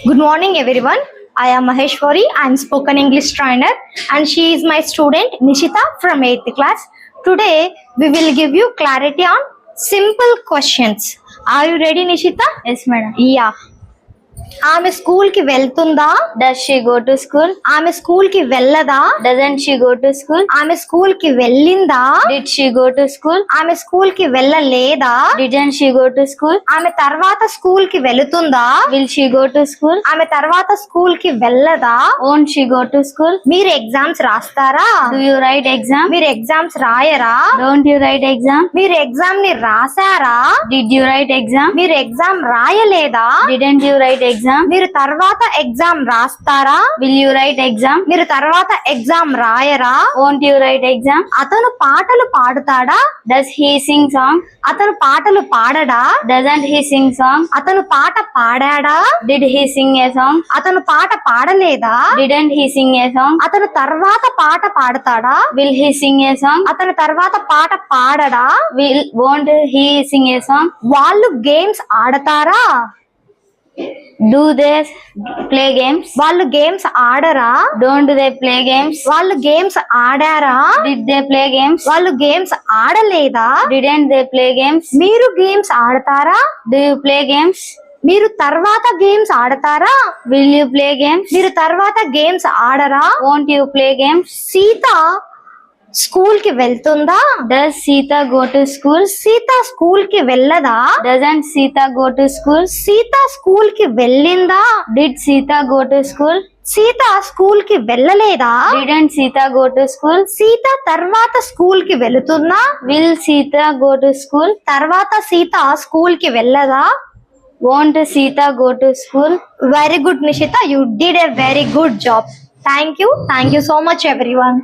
Good morning, everyone. I am Maheshwari. I am spoken English trainer, and she is my student Nishita from 8th class. Today, we will give you clarity on simple questions. Are you ready, Nishita? Yes, madam. Yeah. ఆమె school కి వెళ్తుందా? Does she go to school? ఆమె school కి వెళ్ళదా? Doesn't she go to school? ఆమె school కి వెళ్ళిందా? Did she go to school? ఆమె school కి వెళ్ళలేదా? Didn't she go to school? ఆమె తర్వాత స్కూల్ కి వెళుతుందా? Will she go to school? ఆమె తర్వాత స్కూల్ కి వెళ్ళదా? Won't she go to school? మీరు ఎగ్జామ్స్ రాస్తారా? Do you write exam? మీరు ఎగ్జామ్స్ రాయరా? Don't you write exam? మీరు ఎగ్జామ్ ని రాసారా? Did you write exam? మీరు ఎగ్జామ్ రాయలేదా? Didn't you write exam? మీరు తర్వాత ఎగ్జామ్ రాస్తారా? Will you write exam? మీరు తర్వాత exam రాయరా? Won't you write exam? అతను పాటలు పాడుతాడా? Does he sing song? అతను పాటలు పాడడా? Doesn't he sing song? అతను పాట పాడాడా? Did he sing a song? అతను పాట పాడలేదా? Didn't he sing a song? అతను తర్వాత పాట పాడతాడా? Will he sing a song? అతను తర్వాత పాట పాడడా? Won't he sing a song? వాళ్ళు గేమ్స్ ఆడతారా? Do they play games? వాళ్ళు గేమ్స్ ఆడరా? Don't they play games? వాళ్ళు గేమ్స్ ఆడారా? Did they play games? వాళ్ళు గేమ్స్ ఆడలేదా? Didn't they play games? మీరు గేమ్స్ ఆడతారా? Do you play games? మీరు తర్వాత గేమ్స్ ఆడతారా? Will you play games? మీరు తర్వాత గేమ్స్ ఆడరా? Won't you play games? Sita school కి వెళ్తుందా? Does Sita go to school? Sita school కి వెళ్ళదా? Doesn't Sita go to school? Sita school కి వెళ్ళిందా? Did Sita go to school? Sita school కి వెళ్ళలేదా? Didn't Sita go to school? Sita తర్వాత స్కూల్ కి వెళుతుందా? Will Sita go to school? తర్వాత సీత స్కూల్ కి వెళ్ళదా? Won't Sita go to school? Very good, Nishita. You did a very good job. Thank you so much, everyone.